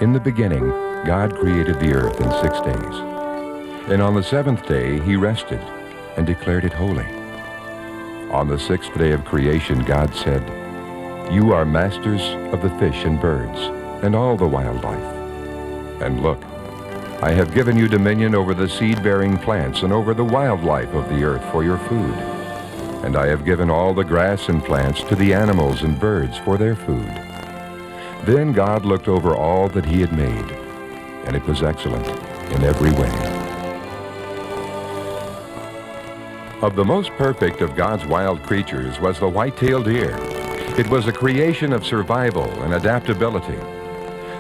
In the beginning, God created the earth in 6 days. And on the seventh day, he rested and declared it holy. On the sixth day of creation, God said, "You are masters of the fish and birds and all the wildlife. And look, I have given you dominion over the seed-bearing plants and over the wildlife of the earth for your food. And I have given all the grass and plants to the animals and birds for their food." Then God looked over all that he had made, and it was excellent in every way. Of the most perfect of God's wild creatures was the white-tailed deer. It was a creation of survival and adaptability.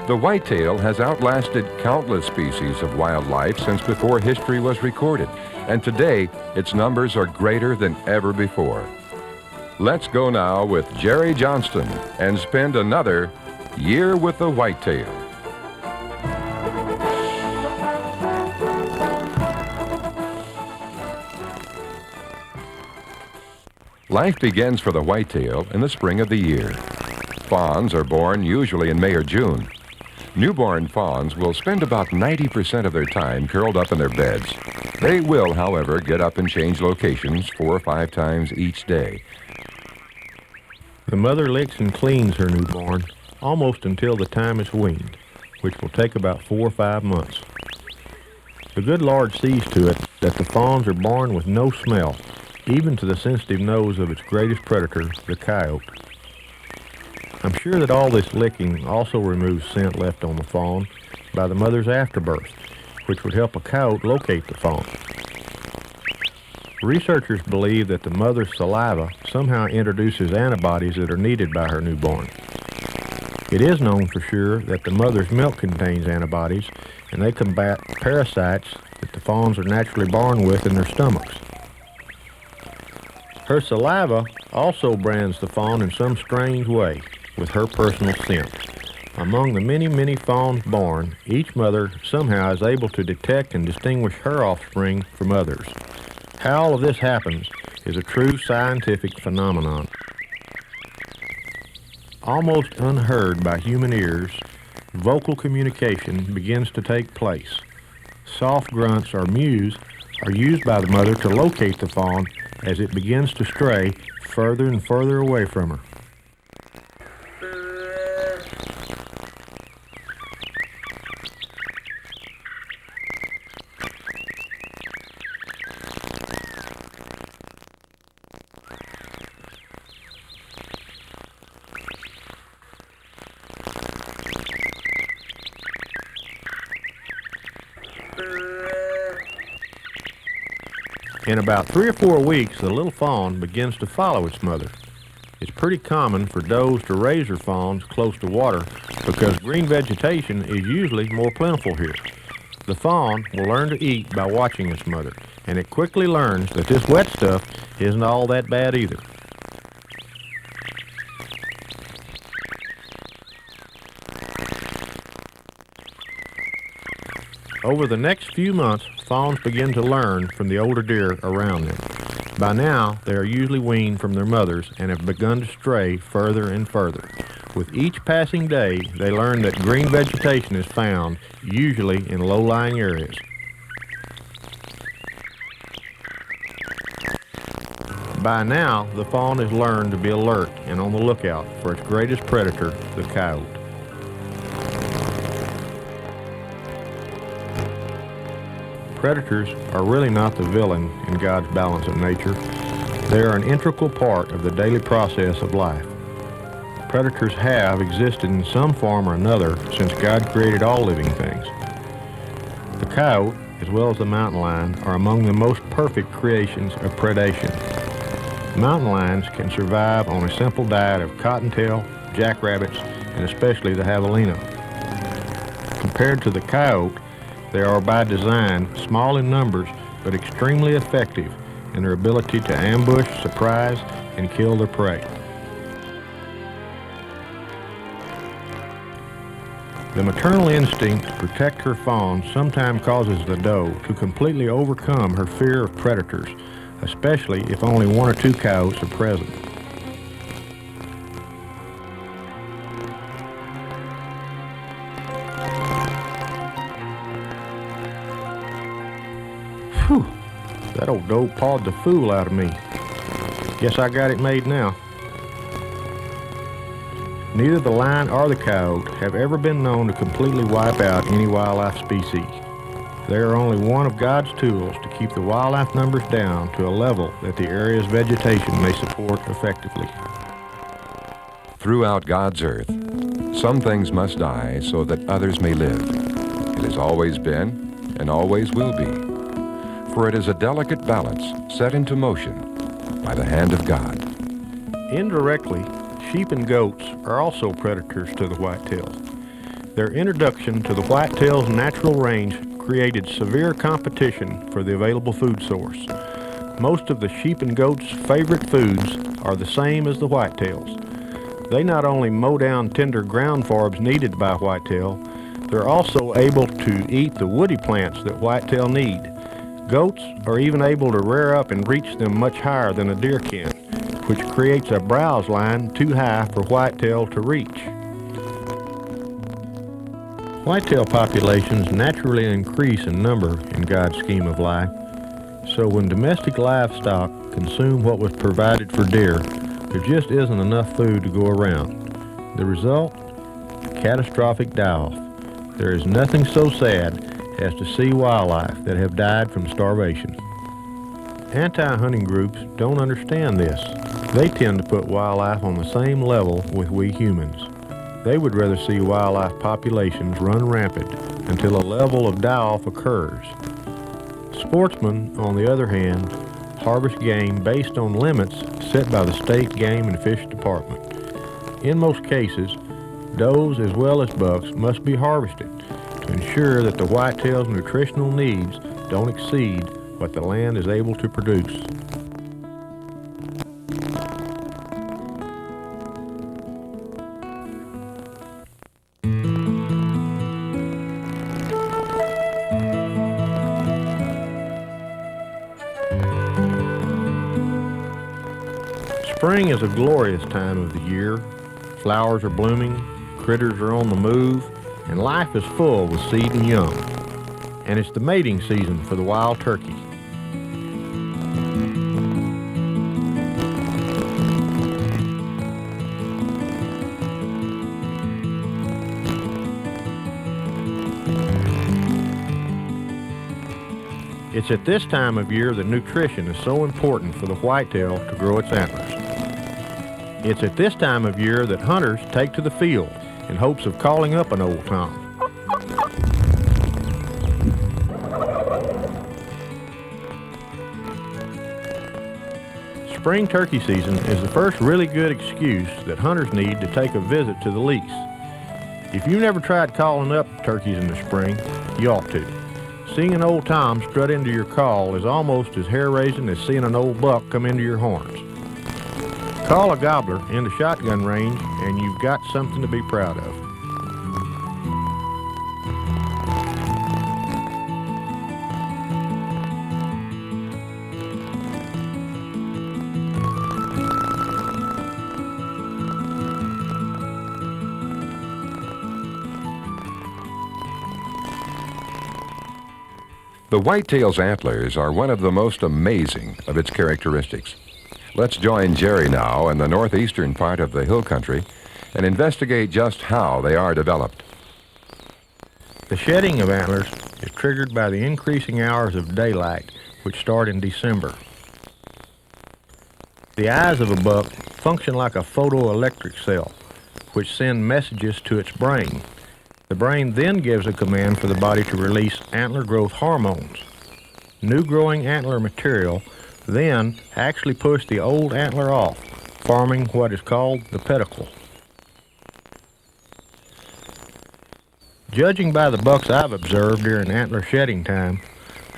The whitetail has outlasted countless species of wildlife since before history was recorded, and today its numbers are greater than ever before. Let's go now with Jerry Johnston and spend another year with the whitetail. Life begins for the whitetail in the spring of the year. Fawns are born usually in May or June. Newborn fawns will spend about 90% of their time curled up in their beds. They will, however, get up and change locations 4 or 5 times each day. The mother licks and cleans her newborn almost until the time it's weaned, which will take about 4 or 5 months. The good Lord sees to it that the fawns are born with no smell, even to the sensitive nose of its greatest predator, the coyote. I'm sure that all this licking also removes scent left on the fawn by the mother's afterbirth, which would help a coyote locate the fawn. Researchers believe that the mother's saliva somehow introduces antibodies that are needed by her newborn. It is known for sure that the mother's milk contains antibodies, and they combat parasites that the fawns are naturally born with in their stomachs. Her saliva also brands the fawn in some strange way with her personal scent. Among the many fawns born, each mother somehow is able to detect and distinguish her offspring from others. How all of this happens is a true scientific phenomenon. Almost unheard by human ears, vocal communication begins to take place. Soft grunts or mews are used by the mother to locate the fawn as it begins to stray further and further away from her. In about 3 or 4 weeks, the little fawn begins to follow its mother. It's pretty common for does to raise their fawns close to water because green vegetation is usually more plentiful here. The fawn will learn to eat by watching its mother, and it quickly learns that this wet stuff isn't all that bad either. Over the next few months, fawns begin to learn from the older deer around them. By now, they are usually weaned from their mothers and have begun to stray further and further. With each passing day, they learn that green vegetation is found, usually in low-lying areas. By now, the fawn has learned to be alert and on the lookout for its greatest predator, the coyote. Predators are really not the villain in God's balance of nature. They are an integral part of the daily process of life. Predators have existed in some form or another since God created all living things. The coyote, as well as the mountain lion, are among the most perfect creations of predation. Mountain lions can survive on a simple diet of cottontail, jackrabbits, and especially the javelina. Compared to the coyote, they are by design small in numbers but extremely effective in their ability to ambush, surprise, and kill their prey. The maternal instinct to protect her fawn sometimes causes the doe to completely overcome her fear of predators, especially if only 1 or 2 coyotes are present. old dope pawed the fool out of me. Guess I got it made now. Neither the lion or the coyote have ever been known to completely wipe out any wildlife species. They are only one of God's tools to keep the wildlife numbers down to a level that the area's vegetation may support effectively. Throughout God's earth, some things must die so that others may live. It has always been and always will be. For it is a delicate balance set into motion by the hand of God. Indirectly, sheep and goats are also predators to the whitetails. Their introduction to the whitetail's natural range created severe competition for the available food source. Most of the sheep and goats' favorite foods are the same as the whitetails. They not only mow down tender ground forbs needed by whitetail, they're also able to eat the woody plants that whitetail need. Goats are even able to rear up and reach them much higher than a deer can, which creates a browse line too high for whitetail to reach. Whitetail populations naturally increase in number in God's scheme of life, so when domestic livestock consume what was provided for deer, there just isn't enough food to go around. The result? Catastrophic die-off. There is nothing so sad as to see wildlife that have died from starvation. Anti-hunting groups don't understand this. They tend to put wildlife on the same level with we humans. They would rather see wildlife populations run rampant until a level of die-off occurs. Sportsmen, on the other hand, harvest game based on limits set by the state game and fish department. In most cases, does as well as bucks must be harvested to ensure that the whitetail's nutritional needs don't exceed what the land is able to produce. Spring is a glorious time of the year. Flowers are blooming, critters are on the move, and life is full with seed and young. And it's the mating season for the wild turkey. It's at this time of year that nutrition is so important for the whitetail to grow its antlers. It's at this time of year that hunters take to the field in hopes of calling up an old tom. Spring turkey season is the first really good excuse that hunters need to take a visit to the lease. If you've never tried calling up turkeys in the spring, you ought to. Seeing an old tom strut into your call is almost as hair-raising as seeing an old buck come into your horns. Call a gobbler into shotgun range and you've got something to be proud of. The whitetail's antlers are one of the most amazing of its characteristics. Let's join Jerry now in the northeastern part of the hill country and investigate just how they are developed. The shedding of antlers is triggered by the increasing hours of daylight, which start in December. The eyes of a buck function like a photoelectric cell, which send messages to its brain. The brain then gives a command for the body to release antler growth hormones. New growing antler material then actually push the old antler off, forming what is called the pedicle. Judging by the bucks I've observed during antler shedding time,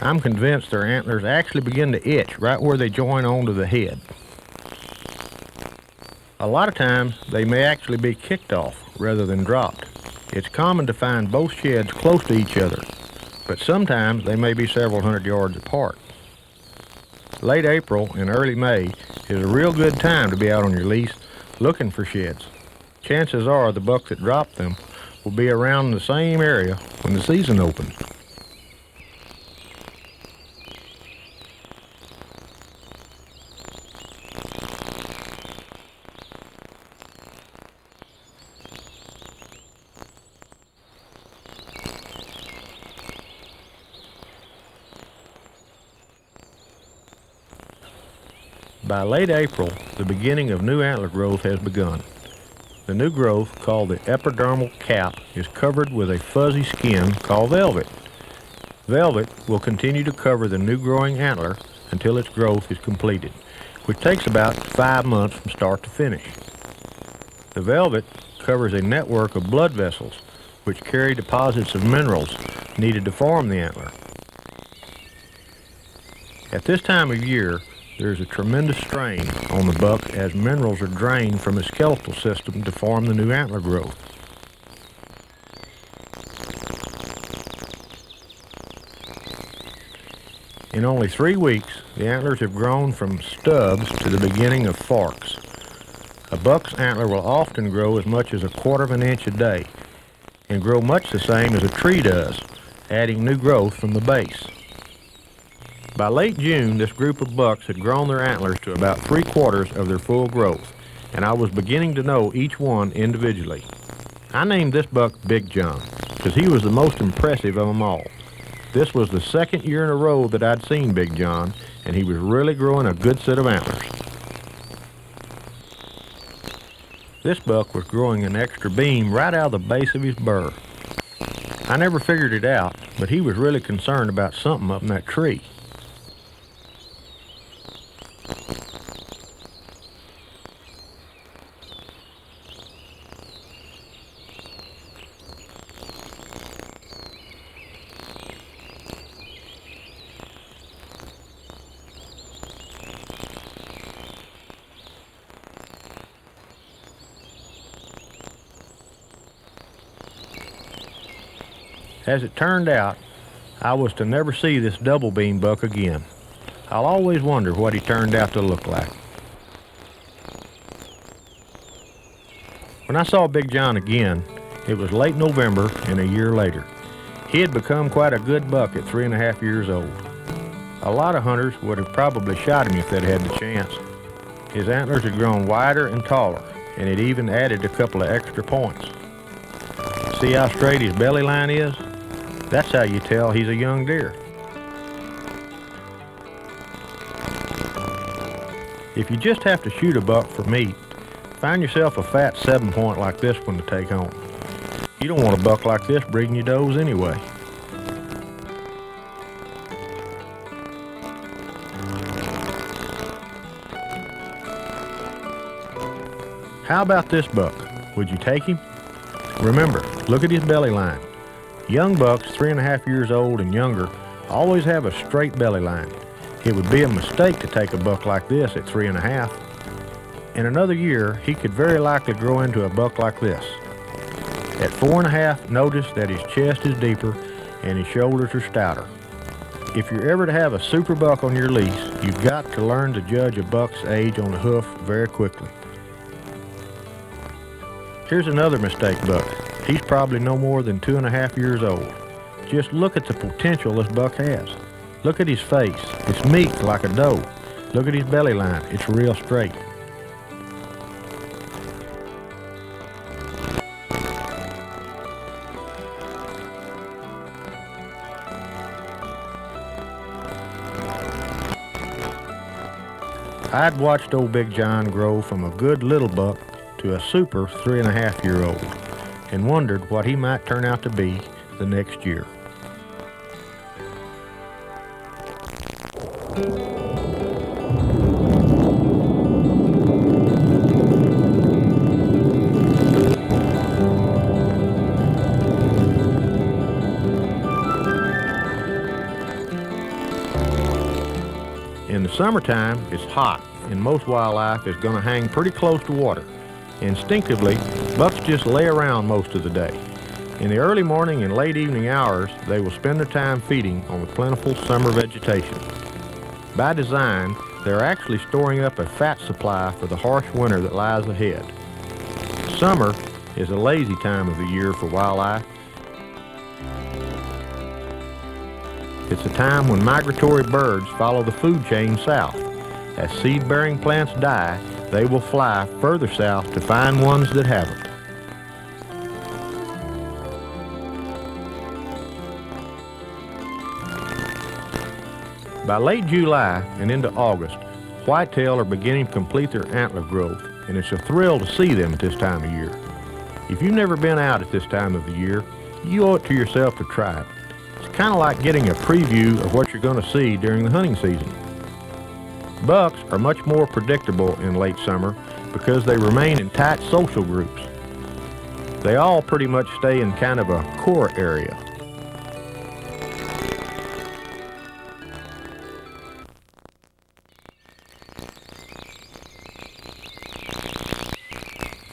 I'm convinced their antlers actually begin to itch right where they join onto the head. A lot of times they may actually be kicked off rather than dropped. It's common to find both sheds close to each other, but sometimes they may be several hundred yards apart. Late April and early May is a real good time to be out on your lease looking for sheds. Chances are the buck that dropped them will be around the same area when the season opens. By late April, the beginning of new antler growth has begun. The new growth, called the epidermal cap, is covered with a fuzzy skin called velvet. Velvet will continue to cover the new growing antler until its growth is completed, which takes about 5 months from start to finish. The velvet covers a network of blood vessels which carry deposits of minerals needed to form the antler. At this time of year, there is a tremendous strain on the buck as minerals are drained from his skeletal system to form the new antler growth. In only 3 weeks, the antlers have grown from stubs to the beginning of forks. A buck's antler will often grow as much as 1/4 of an inch a day and grow much the same as a tree does, adding new growth from the base. By late June, this group of bucks had grown their antlers to about 3/4 of their full growth, and I was beginning to know each one individually. I named this buck Big John because he was the most impressive of them all. This was the 2nd year in a row that I'd seen Big John, and he was really growing a good set of antlers. This buck was growing an extra beam right out of the base of his burr. I never figured it out, but he was really concerned about something up in that tree. As it turned out, I was to never see this double beam buck again. I'll always wonder what he turned out to look like. When I saw Big John again, it was late November and a year later. He had become quite a good buck at 3.5 years old. A lot of hunters would have probably shot him if they'd had the chance. His antlers had grown wider and taller, and it even added a couple of extra points. See how straight his belly line is? That's how you tell he's a young deer. If you just have to shoot a buck for meat, find yourself a fat 7-point like this one to take home. You don't want a buck like this breeding your does anyway. How about this buck? Would you take him? Remember, look at his belly line. Young bucks, 3.5 years old and younger, always have a straight belly line. It would be a mistake to take a buck like this at 3.5. In another year, he could very likely grow into a buck like this. At 4.5, notice that his chest is deeper and his shoulders are stouter. If you're ever to have a super buck on your lease, you've got to learn to judge a buck's age on the hoof very quickly. Here's another mistake buck. He's probably no more than 2.5 years old. Just look at the potential this buck has. Look at his face. It's meek like a doe. Look at his belly line. It's real straight. I'd watched old Big John grow from a good little buck to a super 3.5-year-old and wondered what he might turn out to be the next year. In the summertime, it's hot, and most wildlife is going to hang pretty close to water. Instinctively, bucks just lay around most of the day. In the early morning and late evening hours, they will spend their time feeding on the plentiful summer vegetation. By design, they're actually storing up a fat supply for the harsh winter that lies ahead. Summer is a lazy time of the year for wildlife. It's a time when migratory birds follow the food chain south. As seed-bearing plants die, they will fly further south to find ones that haven't. By late July and into August, Whitetail are beginning to complete their antler growth, and it's a thrill to see them at this time of year. If you've never been out at this time of the year, you owe it to yourself to try it. It's kind of like getting a preview of what you're going to see during the hunting season. Bucks are much more predictable in late summer because they remain in tight social groups. They all pretty much stay in kind of a core area.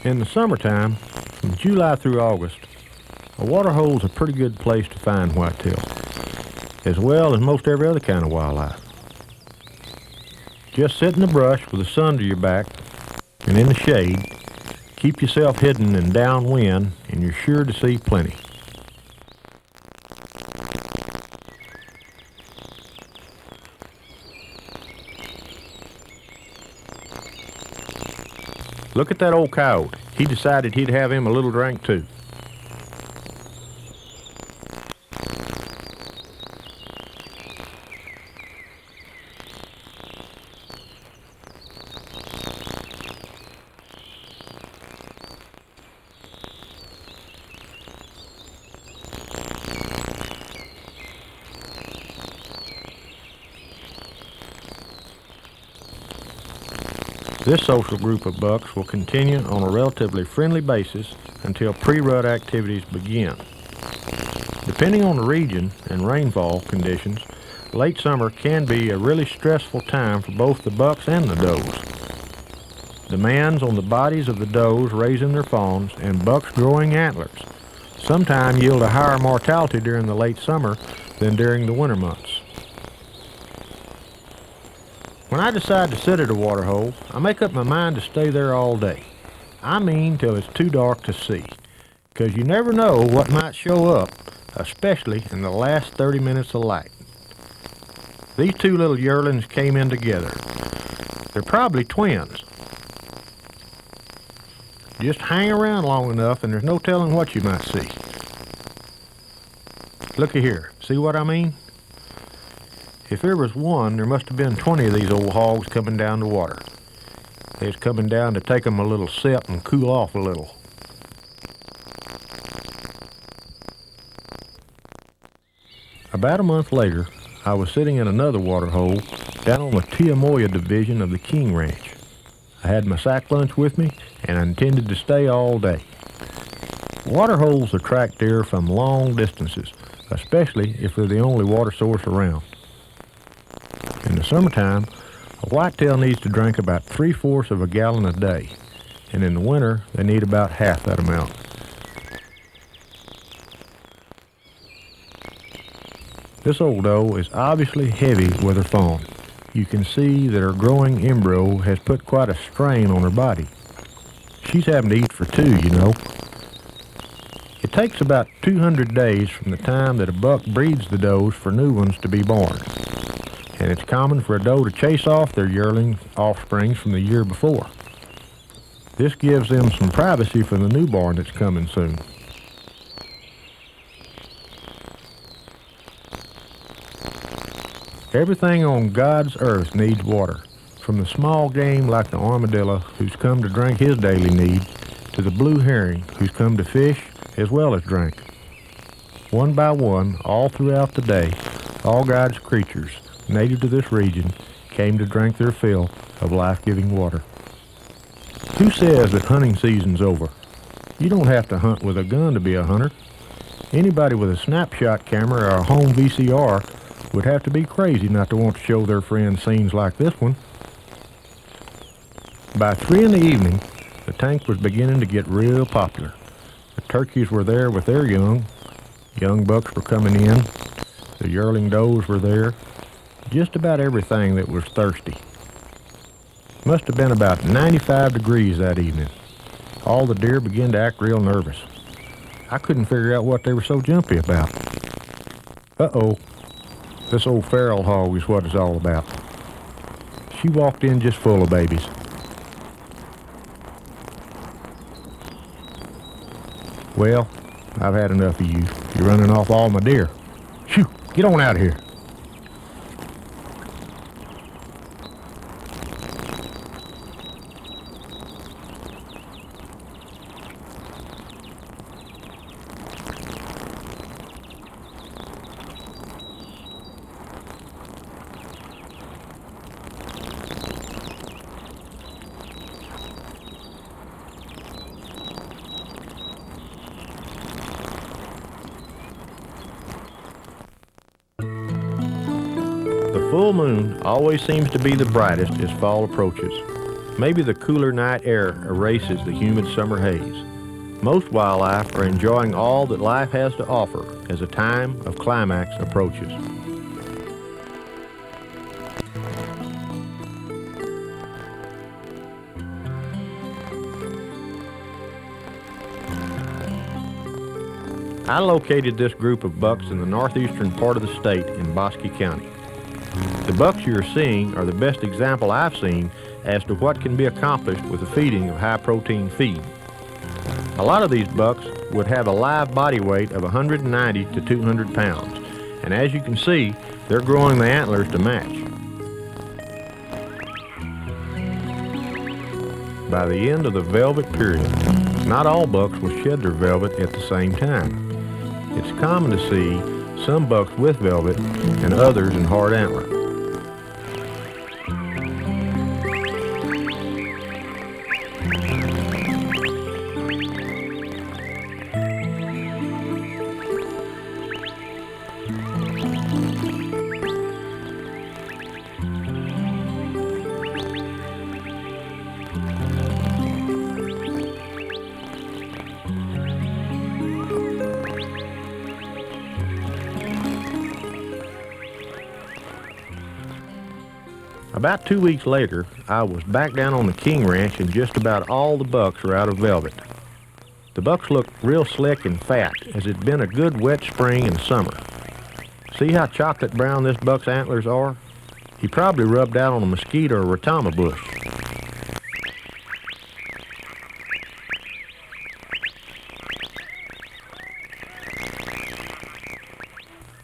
In the summertime, from July through August, a water hole is a pretty good place to find whitetail, as well as most every other kind of wildlife. Just sit in the brush with the sun to your back and in the shade, keep yourself hidden and downwind, and you're sure to see plenty. Look at that old coyote. He decided he'd have him a little drink too. This social group of bucks will continue on a relatively friendly basis until pre-rut activities begin. Depending on the region and rainfall conditions, late summer can be a really stressful time for both the bucks and the does. Demands on the bodies of the does raising their fawns and bucks growing antlers sometimes yield a higher mortality during the late summer than during the winter months. When I decide to sit at a water hole, I make up my mind to stay there all day. I mean till it's too dark to see, because you never know what might show up, especially in the last 30 minutes of light. These two little yearlings came in together. They're probably twins. Just hang around long enough and there's no telling what you might see. Looky here, see what I mean? If there was one, there must have been 20 of these old hogs coming down the water. They was coming down to take them a little sip and cool off a little. About a month later, I was sitting in another water hole down on the Tiamoya division of the King Ranch. I had my sack lunch with me and I intended to stay all day. Water holes attract deer from long distances, especially if they're the only water source around. In the summertime, a whitetail needs to drink about 3/4 of a gallon a day, and in the winter, they need about half that amount. This old doe is obviously heavy with her fawn. You can see that her growing embryo has put quite a strain on her body. She's having to eat for two, you know. It takes about 200 days from the time that a buck breeds the does for new ones to be born. And it's common for a doe to chase off their yearling offsprings from the year before. This gives them some privacy for the newborn that's coming soon. Everything on God's earth needs water, from the small game like the armadillo who's come to drink his daily need, to the blue herring who's come to fish as well as drink. One by one, all throughout the day, all God's creatures native to this region came to drink their fill of life-giving water. Who says that hunting season's over? You don't have to hunt with a gun to be a hunter. Anybody with a snapshot camera or a home VCR would have to be crazy not to want to show their friends scenes like this one. By 3 in the evening, the tank was beginning to get real popular. The turkeys were there with their young. Young bucks were coming in. The yearling does were there. Just about everything that was thirsty. Must have been about 95 degrees that evening. All the deer began to act real nervous. I couldn't figure out what they were so jumpy about. Uh-oh. This old feral hog is what it's all about. She walked in just full of babies. Well, I've had enough of you. You're running off all my deer. Shoo! Get on out of here. The full moon always seems to be the brightest as fall approaches. Maybe the cooler night air erases the humid summer haze. Most wildlife are enjoying all that life has to offer as a time of climax approaches. I located this group of bucks in the northeastern part of the state in Bosque County. The bucks you are seeing are the best example I've seen as to what can be accomplished with the feeding of high-protein feed. A lot of these bucks would have a live body weight of 190 to 200 pounds, and as you can see, they're growing the antlers to match. By the end of the velvet period, not all bucks will shed their velvet at the same time. It's common to see some bucks with velvet and others in hard antler. About 2 weeks later, I was back down on the King Ranch and just about all the bucks are out of velvet. The bucks look real slick and fat as it's been a good wet spring and summer. See how chocolate brown this buck's antlers are? He probably rubbed out on a mesquite or a ratama bush.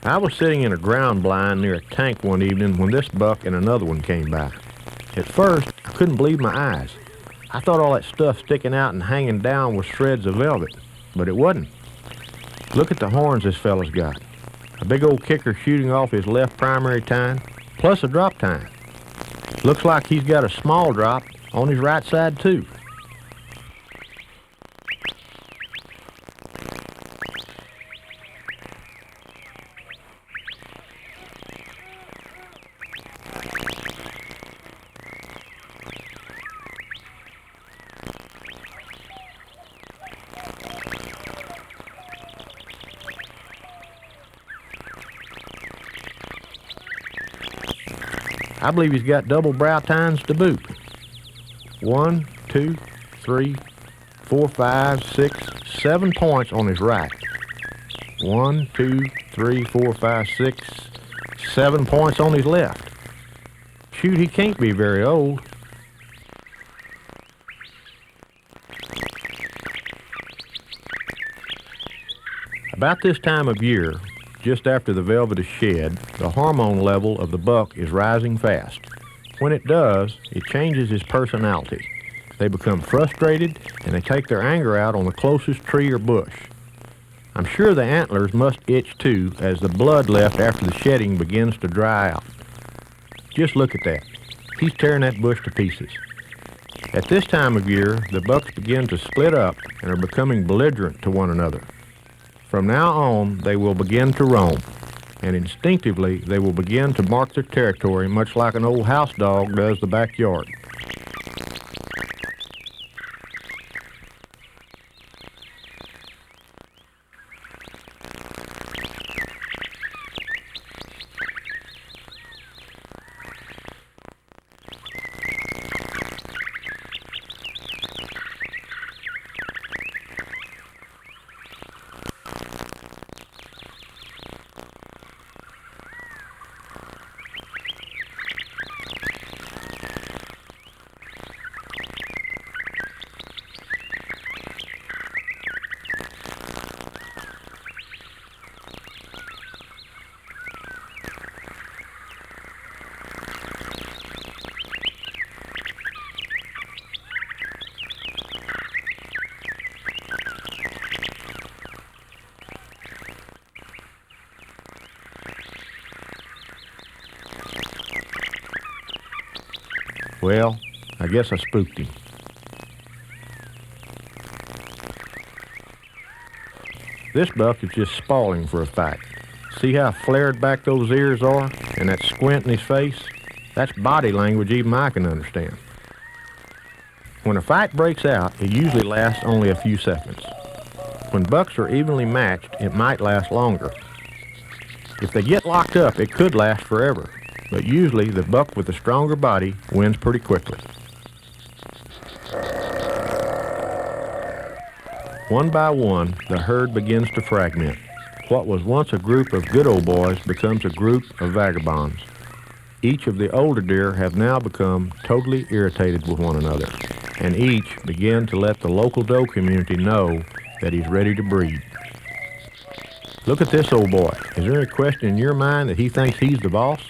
I was sitting in a ground blind near a tank one evening when this buck and another one came by. At first, I couldn't believe my eyes. I thought all that stuff sticking out and hanging down was shreds of velvet, but it wasn't. Look at the horns this fella's got. A big old kicker shooting off his left primary tine, plus a drop tine. Looks like he's got a small drop on his right side too. I believe he's got double brow tines to boot. 1, 2, 3, 4, 5, 6, 7 points on his right. 1, 2, 3, 4, 5, 6, 7 points on his left. Shoot, he can't be very old. About this time of year, just after the velvet is shed, the hormone level of the buck is rising fast. When it does, it changes his personality. They become frustrated and they take their anger out on the closest tree or bush. I'm sure the antlers must itch too as the blood left after the shedding begins to dry out. Just look at that. He's tearing that bush to pieces. At this time of year, the bucks begin to split up and are becoming belligerent to one another. From now on, they will begin to roam, and instinctively they will begin to mark their territory much like an old house dog does the backyard. Well, I guess I spooked him. This buck is just spalling for a fight. See how flared back those ears are and that squint in his face? That's body language even I can understand. When a fight breaks out, it usually lasts only a few seconds. When bucks are evenly matched, it might last longer. If they get locked up, it could last forever, but usually the buck with the stronger body wins pretty quickly. One by one, the herd begins to fragment. What was once a group of good old boys becomes a group of vagabonds. Each of the older deer have now become totally irritated with one another, and each begin to let the local doe community know that he's ready to breed. Look at this old boy. Is there any question in your mind that he thinks he's the boss?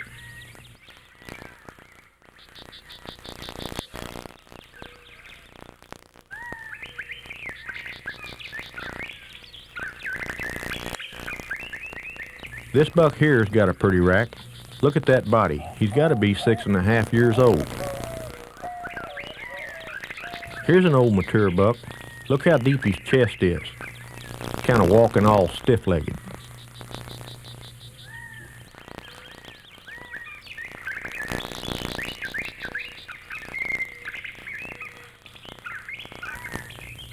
This buck here's got a pretty rack. Look at that body. He's got to be 6.5 years old. Here's an old mature buck. Look how deep his chest is. Kind of walking all stiff-legged.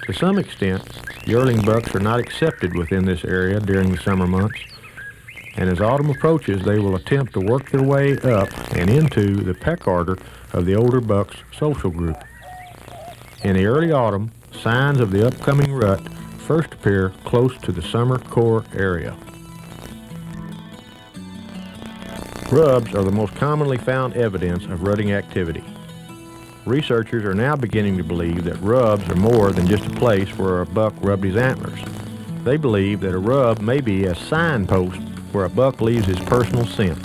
To some extent, yearling bucks are not accepted within this area during the summer months, and as autumn approaches, they will attempt to work their way up and into the peck order of the older buck's social group. In the early autumn, signs of the upcoming rut first appear close to the summer core area. Rubs are the most commonly found evidence of rutting activity. Researchers are now beginning to believe that rubs are more than just a place where a buck rubbed his antlers. They believe that a rub may be a signpost where a buck leaves his personal scent.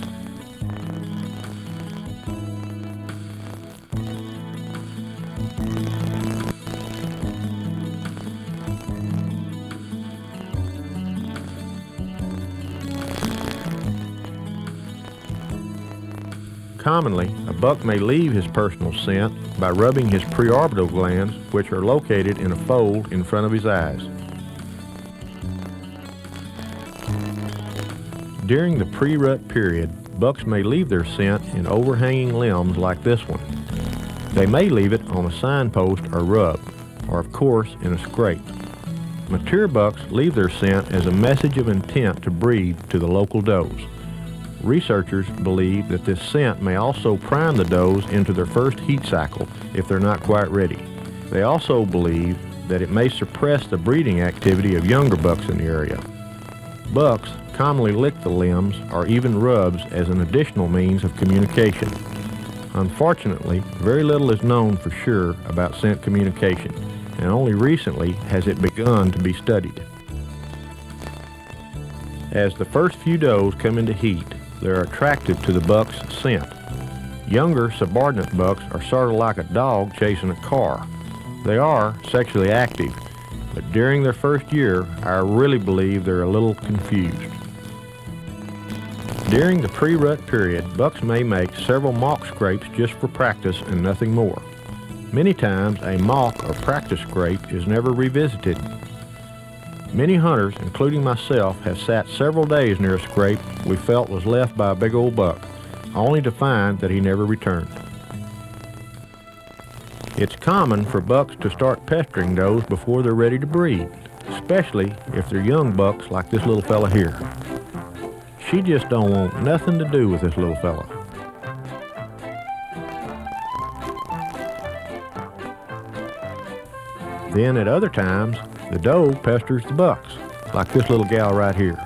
Commonly, a buck may leave his personal scent by rubbing his preorbital glands, which are located in a fold in front of his eyes. During the pre-rut period, bucks may leave their scent in overhanging limbs like this one. They may leave it on a signpost or rub, or of course in a scrape. Mature bucks leave their scent as a message of intent to breed to the local does. Researchers believe that this scent may also prime the does into their first heat cycle if they're not quite ready. They also believe that it may suppress the breeding activity of younger bucks in the area. Bucks commonly lick the limbs or even rubs as an additional means of communication. Unfortunately, very little is known for sure about scent communication, and only recently has it begun to be studied. As the first few does come into heat, they're attracted to the buck's scent. Younger subordinate bucks are sort of like a dog chasing a car. They are sexually active, but during their first year, I really believe they're a little confused. During the pre-rut period, bucks may make several mock scrapes just for practice and nothing more. Many times, a mock or practice scrape is never revisited. Many hunters, including myself, have sat several days near a scrape we felt was left by a big old buck, only to find that he never returned. It's common for bucks to start pestering does before they're ready to breed, especially if they're young bucks like this little fella here. She just don't want nothing to do with this little fella. Then at other times, the doe pesters the bucks, like this little gal right here.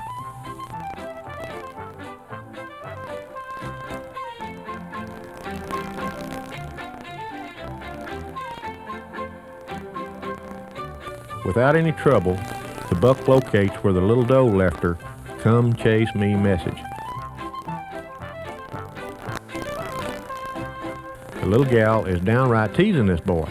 Without any trouble, the buck locates where the little doe left her "Come chase me" message. The little gal is downright teasing this boy.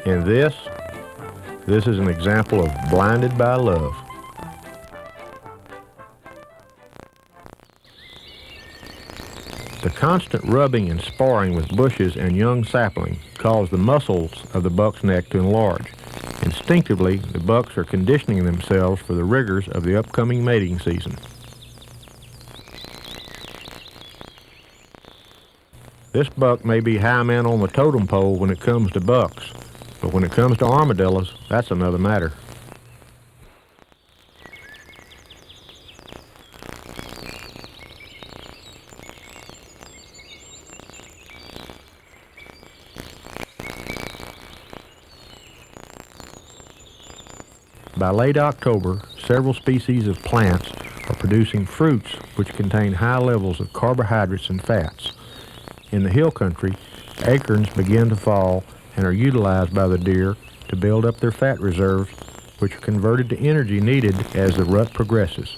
And this is an example of blinded by love. The constant rubbing and sparring with bushes and young sapling cause the muscles of the buck's neck to enlarge. Instinctively, the bucks are conditioning themselves for the rigors of the upcoming mating season. This buck may be high man on the totem pole when it comes to bucks, but when it comes to armadillos, that's another matter. By late October, several species of plants are producing fruits which contain high levels of carbohydrates and fats. In the hill country, acorns begin to fall and are utilized by the deer to build up their fat reserves, which are converted to energy needed as the rut progresses.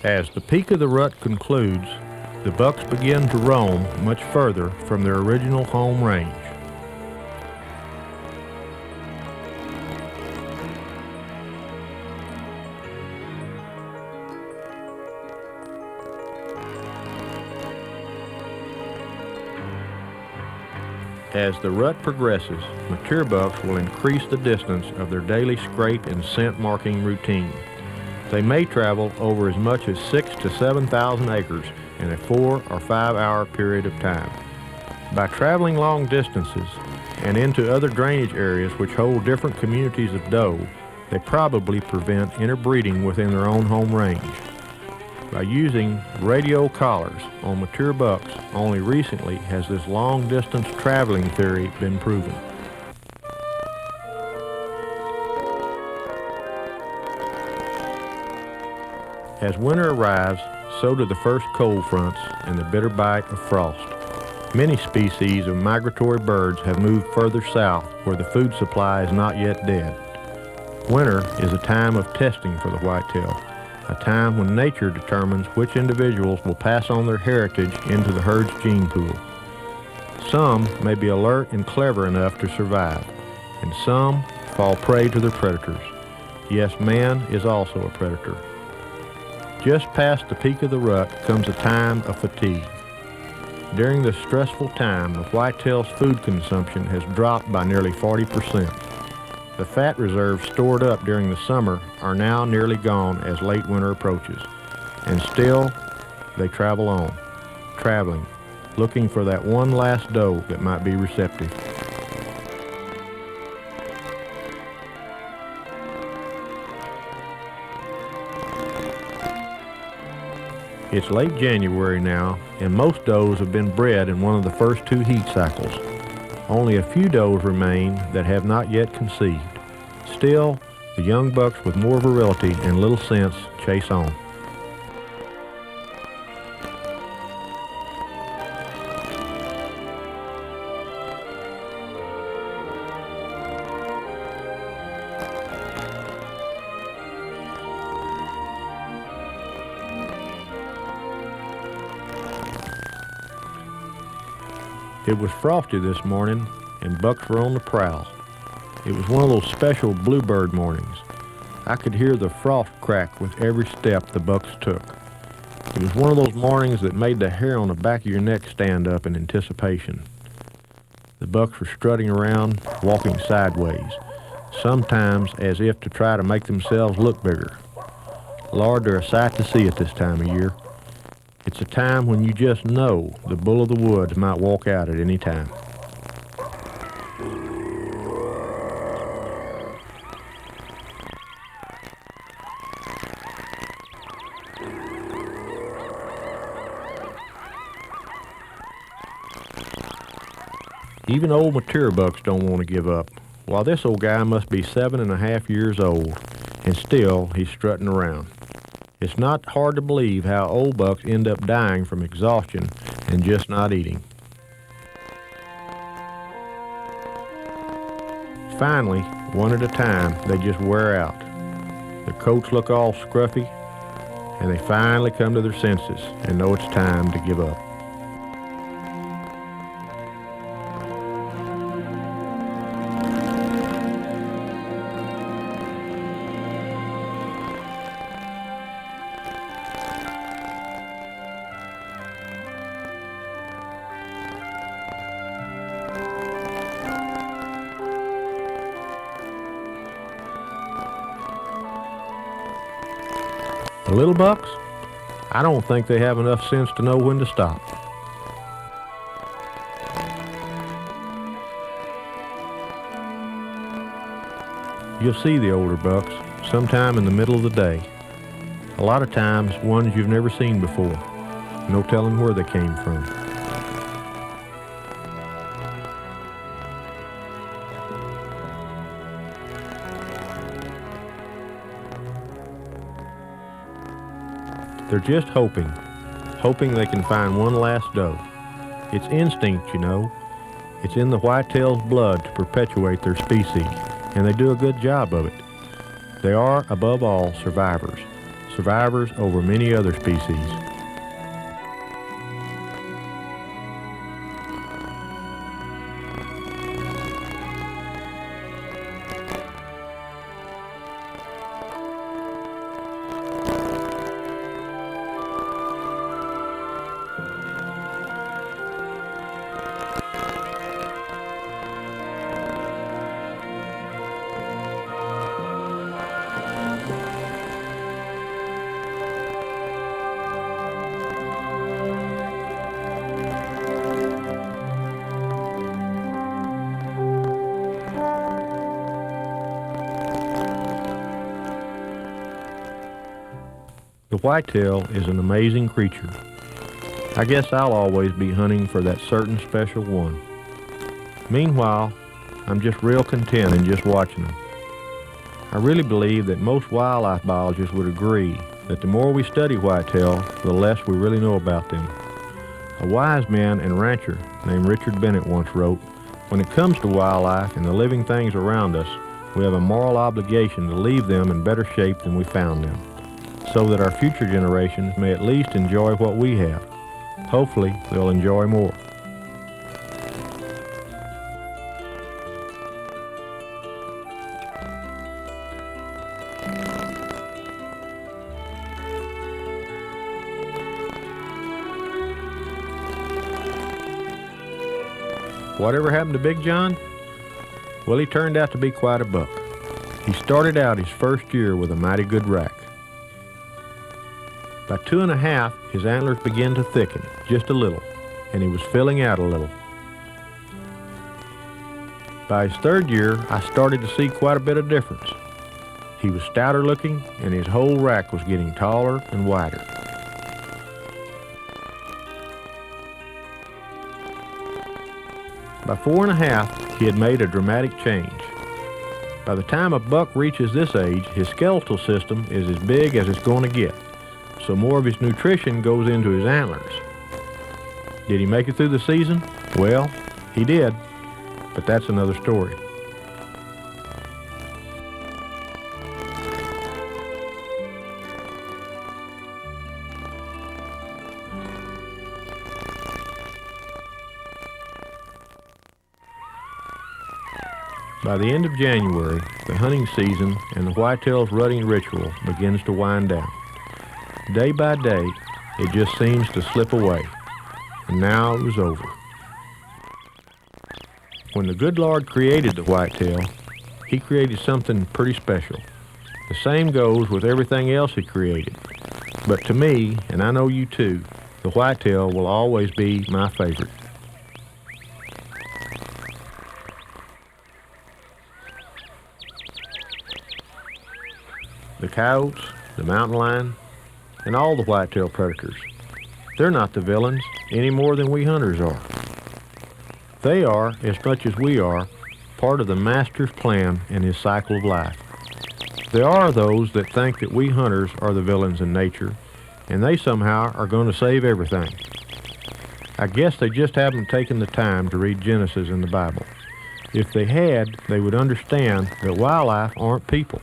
As the peak of the rut concludes, the bucks begin to roam much further from their original home range. As the rut progresses, mature bucks will increase the distance of their daily scrape and scent marking routine. They may travel over as much as 6,000 to 7,000 acres in a 4 or 5 hour period of time. By traveling long distances and into other drainage areas which hold different communities of doe, they probably prevent interbreeding within their own home range. By using radio collars on mature bucks, only recently has this long-distance traveling theory been proven. As winter arrives, so do the first cold fronts and the bitter bite of frost. Many species of migratory birds have moved further south where the food supply is not yet dead. Winter is a time of testing for the whitetail, a time when nature determines which individuals will pass on their heritage into the herd's gene pool. Some may be alert and clever enough to survive, and some fall prey to their predators. Yes, man is also a predator. Just past the peak of the rut comes a time of fatigue. During this stressful time, the whitetail's food consumption has dropped by nearly 40%. The fat reserves stored up during the summer are now nearly gone as late winter approaches. And still, they travel on, traveling, looking for that one last doe that might be receptive. It's late January now, and most does have been bred in one of the first 2 heat cycles. Only a few does remain that have not yet conceived. Still, the young bucks with more virility and little sense chase on. It was frosty this morning, and bucks were on the prowl. It was one of those special bluebird mornings. I could hear the frost crack with every step the bucks took. It was one of those mornings that made the hair on the back of your neck stand up in anticipation. The bucks were strutting around, walking sideways, sometimes as if to try to make themselves look bigger. Lord, they're a sight to see at this time of year. It's a time when you just know the bull of the woods might walk out at any time. Even old mature bucks don't want to give up. While this old guy must be 7.5 years old, and still he's strutting around. It's not hard to believe how old bucks end up dying from exhaustion and just not eating. Finally, one at a time, they just wear out. Their coats look all scruffy, and they finally come to their senses and know it's time to give up. The little bucks, I don't think they have enough sense to know when to stop. You'll see the older bucks sometime in the middle of the day. A lot of times ones you've never seen before. No telling where they came from. They're just hoping they can find one last doe. It's instinct, you know. It's in the whitetail's blood to perpetuate their species, and they do a good job of it. They are, above all, survivors over many other species. The whitetail is an amazing creature. I guess I'll always be hunting for that certain special one. Meanwhile, I'm just real content in just watching them. I really believe that most wildlife biologists would agree that the more we study whitetail, the less we really know about them. A wise man and rancher named Richard Bennett once wrote, "When it comes to wildlife and the living things around us, we have a moral obligation to leave them in better shape than we found them, so that our future generations may at least enjoy what we have. Hopefully, they'll enjoy more." Whatever happened to Big John? Well, he turned out to be quite a buck. He started out his first year with a mighty good rack. By 2 1/2, his antlers began to thicken just a little, and he was filling out a little. By his 3rd year, I started to see quite a bit of difference. He was stouter looking, and his whole rack was getting taller and wider. By 4 1/2, he had made a dramatic change. By the time a buck reaches this age, his skeletal system is as big as it's going to get, so more of his nutrition goes into his antlers. Did he make it through the season? Well, he did, but that's another story. By the end of January, the hunting season and the whitetail's rutting ritual begins to wind down. Day by day, it just seems to slip away, and now it was over. When the good Lord created the whitetail, he created something pretty special. The same goes with everything else he created. But to me, and I know you too, the whitetail will always be my favorite. The coyotes, the mountain lion, and all the whitetail predators, they're not the villains any more than we hunters are. They are, as much as we are, part of the Master's plan in his cycle of life. There are those that think that we hunters are the villains in nature, and they somehow are going to save everything. I guess they just haven't taken the time to read Genesis in the Bible. If they had, they would understand that wildlife aren't people.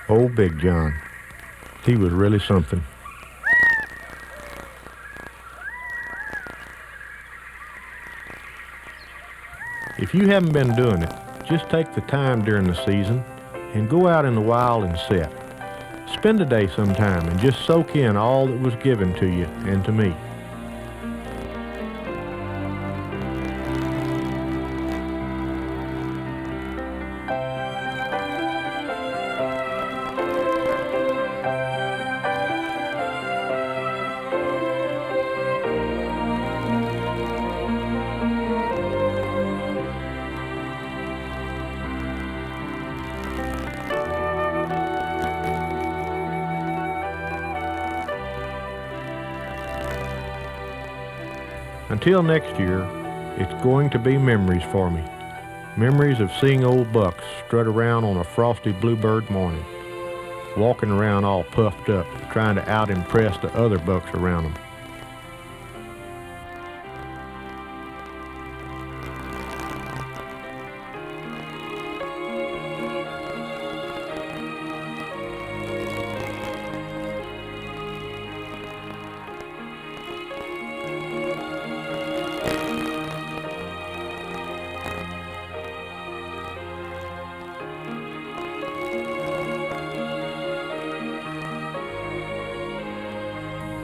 Old Big John, he was really something. If you haven't been doing it, just take the time during the season and go out in the wild and sit. Spend a day sometime and just soak in all that was given to you and to me. Until next year, it's going to be memories for me. Memories of seeing old bucks strut around on a frosty bluebird morning, walking around all puffed up, trying to out-impress the other bucks around them.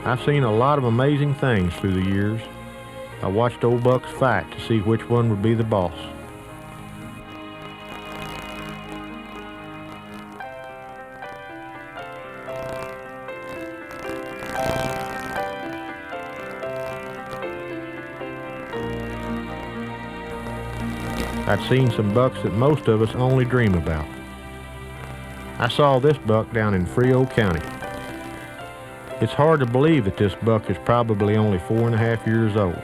I've seen a lot of amazing things through the years. I watched old bucks fight to see which one would be the boss. I've seen some bucks that most of us only dream about. I saw this buck down in Frio County. It's hard to believe that this buck is probably only 4.5 years old.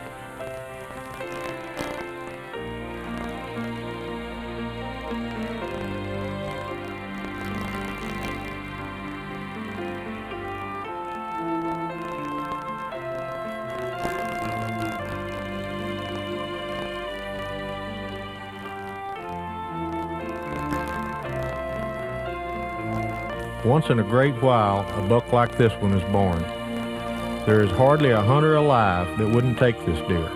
Once in a great while, a buck like this one is born. There is hardly a hunter alive that wouldn't take this deer.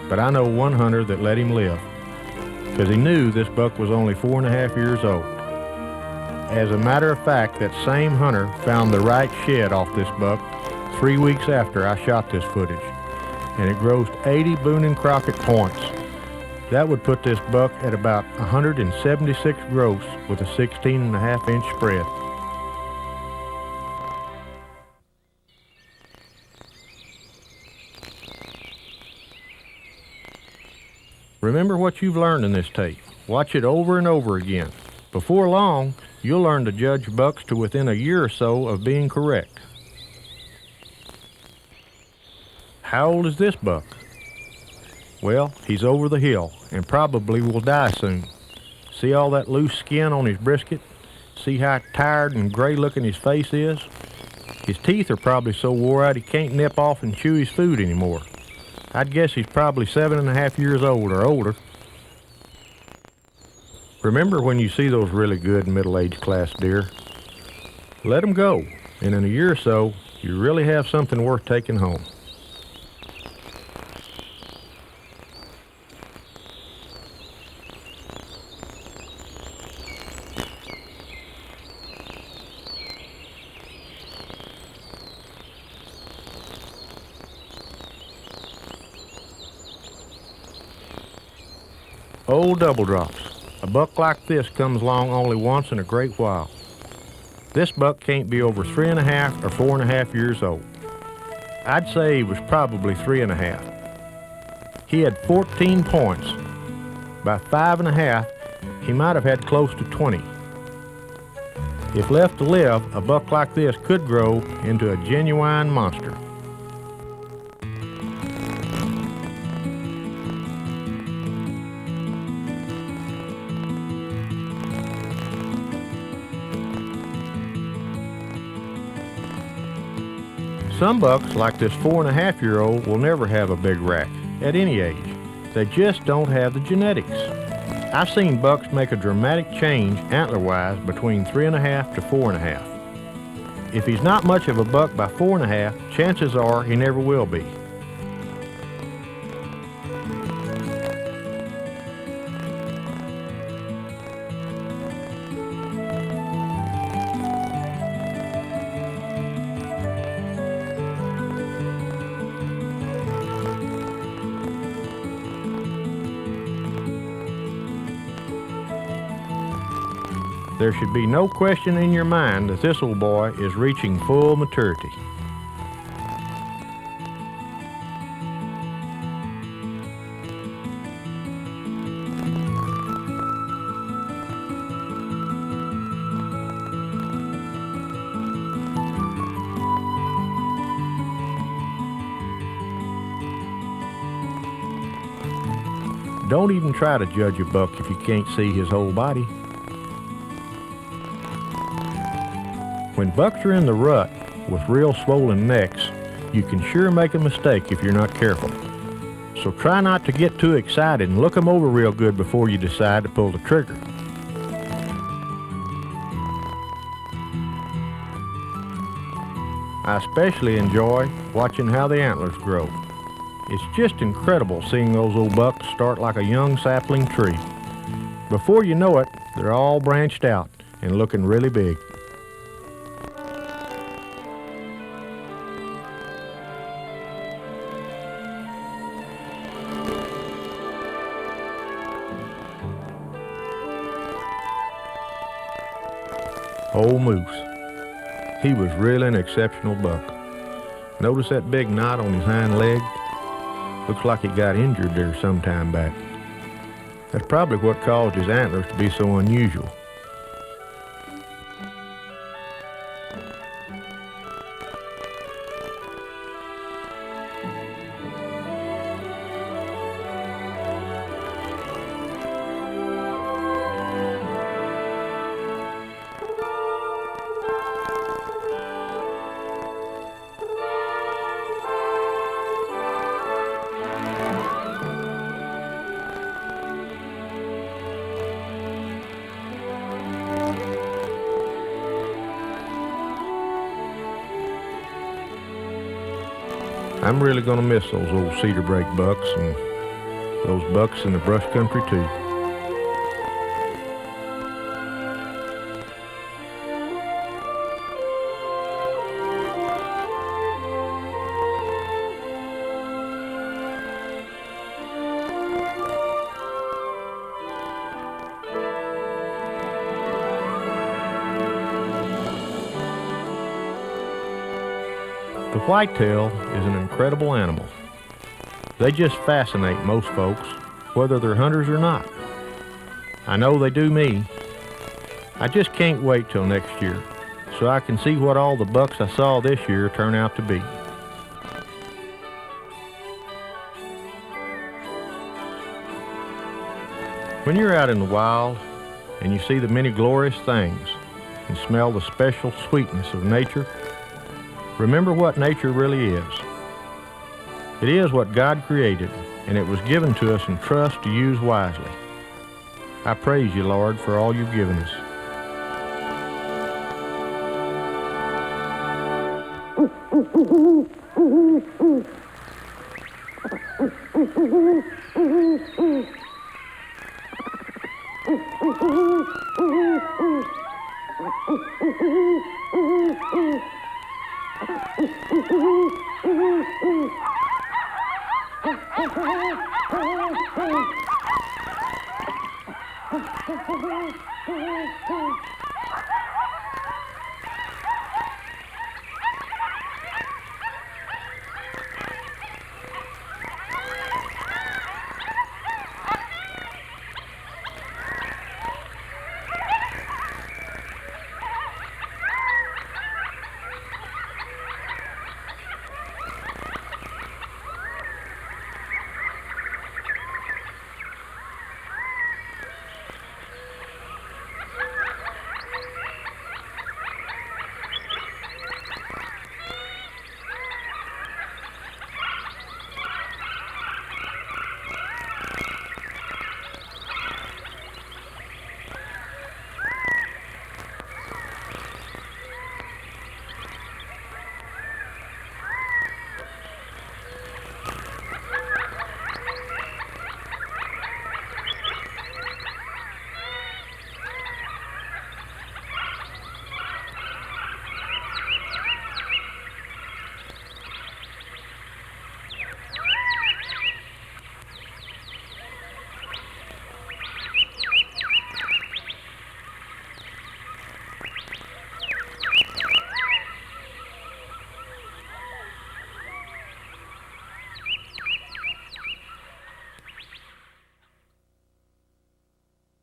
But I know one hunter that let him live, because he knew this buck was only 4.5 years old. As a matter of fact, that same hunter found the right shed off this buck 3 weeks after I shot this footage, and it grossed 80 Boone and Crockett points. That would put this buck at about 176 gross with a 16.5-inch spread. Remember what you've learned in this tape. Watch it over and over again. Before long, you'll learn to judge bucks to within a year or so of being correct. How old is this buck? Well, he's over the hill and probably will die soon. See all that loose skin on his brisket? See how tired and gray looking his face is? His teeth are probably so wore out he can't nip off and chew his food anymore. I'd guess he's probably 7.5 years old or older. Remember when you see those really good middle-aged class deer? Let them go, and in a year or so, you really have something worth taking home. Old double drops. A buck like this comes along only once in a great while. This buck can't be over 3.5 or 4.5 years old. I'd say he was probably 3.5. He had 14 points. By 5.5, he might have had close to 20. If left to live, a buck like this could grow into a genuine monster. Some bucks, like this 4.5-year-old, will never have a big rack at any age. They just don't have the genetics. I've seen bucks make a dramatic change antler-wise between 3.5 to 4.5. If he's not much of a buck by 4.5, chances are he never will be. There should be no question in your mind that this old boy is reaching full maturity. Don't even try to judge a buck if you can't see his whole body. When bucks are in the rut with real swollen necks, you can sure make a mistake if you're not careful. So try not to get too excited and look them over real good before you decide to pull the trigger. I especially enjoy watching how the antlers grow. It's just incredible seeing those old bucks start like a young sapling tree. Before you know it, they're all branched out and looking really big. Old Moose. He was really an exceptional buck. Notice that big knot on his hind leg? Looks like he got injured there some time back. That's probably what caused his antlers to be so unusual. I'm really going to miss those old cedar brake bucks and those bucks in the brush country too. The whitetail is an incredible animal. They just fascinate most folks, whether they're hunters or not. I know they do me. I just can't wait till next year, so I can see what all the bucks I saw this year turn out to be. When you're out in the wild and you see the many glorious things and smell the special sweetness of nature, remember what nature really is. It is what God created, and it was given to us in trust to use wisely. I praise you, Lord, for all you've given us.